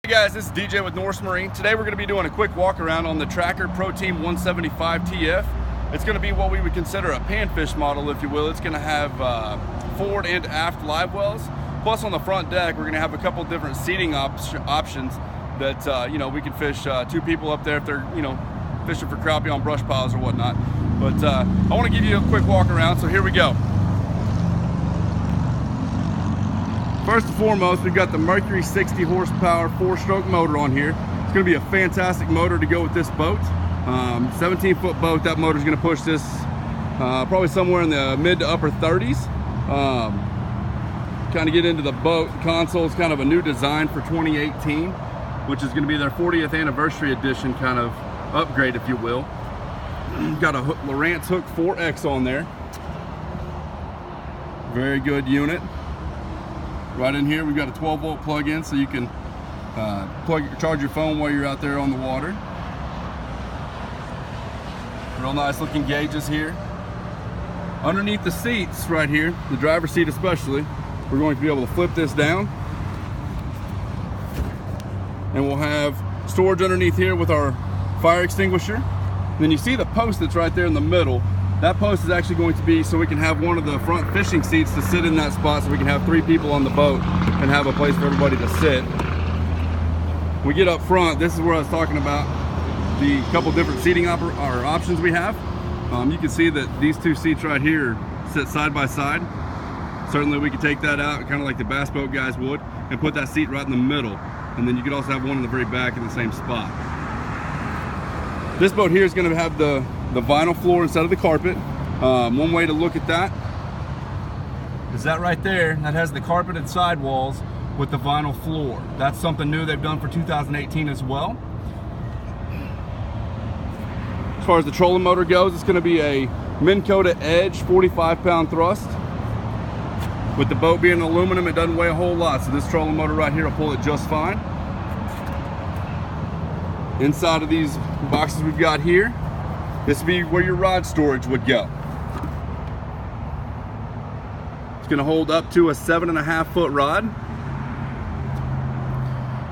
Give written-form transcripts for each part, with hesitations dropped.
Hey guys, this is DJ with Norse Marine. Today we're going to be doing a quick walk around on the Tracker Pro Team 175 TF. It's going to be what we would consider a panfish model, if you will. It's going to have forward and aft live wells. Plus on the front deck, we're going to have a couple different seating options that we can fish two people up there if they're fishing for crappie on brush piles or whatnot. But I want to give you a quick walk around, so here we go. First and foremost, we've got the Mercury 60 horsepower 4-stroke motor on here. It's going to be a fantastic motor to go with this boat. 17-foot boat. That motor is going to push this probably somewhere in the mid to upper 30s. Kind of get into the boat. The console is kind of a new design for 2018, which is going to be their 40th anniversary edition kind of upgrade, if you will. Got a Lowrance Hook 4X on there. Very good unit. Right in here, we've got a 12-volt plug-in, so you can charge your phone while you're out there on the water. Real nice looking gauges here. Underneath the seats right here, the driver's seat especially, we're going to be able to flip this down. And we'll have storage underneath here with our fire extinguisher. And then you see the post that's right there in the middle. That post is actually going to be so we can have one of the front fishing seats to sit in that spot, so we can have 3 people on the boat and have a place for everybody to sit. We get up front, this is where I was talking about the couple different seating options we have. You can see that these 2 seats right here sit side by side. Certainly we could take that out, kind of like the bass boat guys would, and put that seat right in the middle. And then you could also have one in the very back in the same spot. This boat here is going to have the vinyl floor instead of the carpet. One way to look at that is that right there. That has the carpeted sidewalls with the vinyl floor. That's something new they've done for 2018 as well. As far as the trolling motor goes, it's going to be a Minn Kota Edge 45-pound thrust. With the boat being aluminum, it doesn't weigh a whole lot, so this trolling motor right here will pull it just fine. Inside of these boxes we've got here, this would be where your rod storage would go. It's going to hold up to a 7.5-foot rod.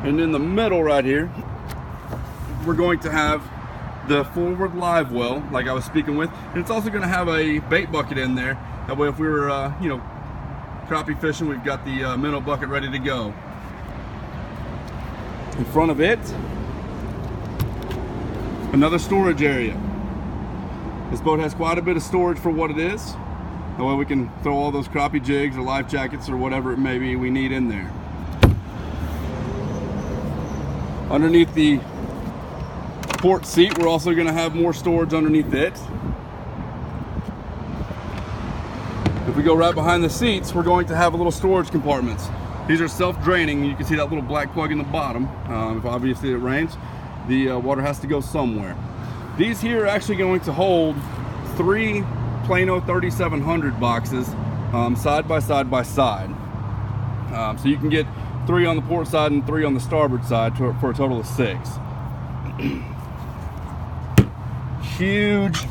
And in the middle right here, we're going to have the forward live well, like I was speaking with. And it's also going to have a bait bucket in there. That way if we were, crappie fishing, we've got the minnow bucket ready to go. In front of it, another storage area. This boat has quite a bit of storage for what it is. That way we can throw all those crappie jigs or life jackets or whatever it may be we need in there. Underneath the port seat, we're also going to have more storage underneath it. If we go right behind the seats, we're going to have a little storage compartments. These are self-draining. You can see that little black plug in the bottom. If obviously it rains, the water has to go somewhere. These here are actually going to hold 3 Plano 3700 boxes side by side. So you can get 3 on the port side and 3 on the starboard side for a total of 6. Huge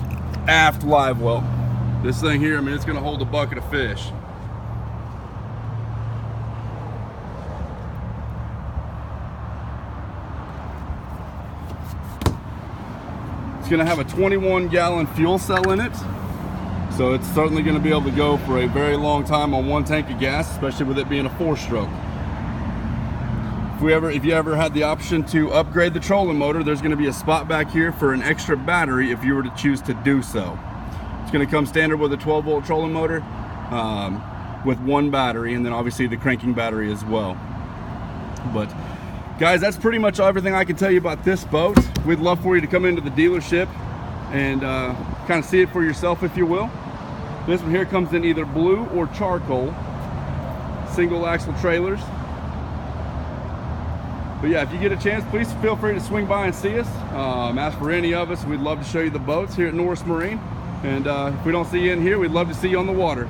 aft live well. This thing here, I mean, it's going to hold a bucket of fish. It's going to have a 21-gallon fuel cell in it, so it's certainly going to be able to go for a very long time on 1 tank of gas, especially with it being a 4-stroke. If you ever had the option to upgrade the trolling motor, there's going to be a spot back here for an extra battery if you were to choose to do so. It's going to come standard with a 12-volt trolling motor with 1 battery, and then obviously the cranking battery as well. But guys, that's pretty much everything I can tell you about this boat. We'd love for you to come into the dealership and kind of see it for yourself, if you will. This one here comes in either blue or charcoal, single axle trailers. But yeah, if you get a chance, please feel free to swing by and see us. Ask for any of us. We'd love to show you the boats here at Norse Marine. And if we don't see you in here, we'd love to see you on the water.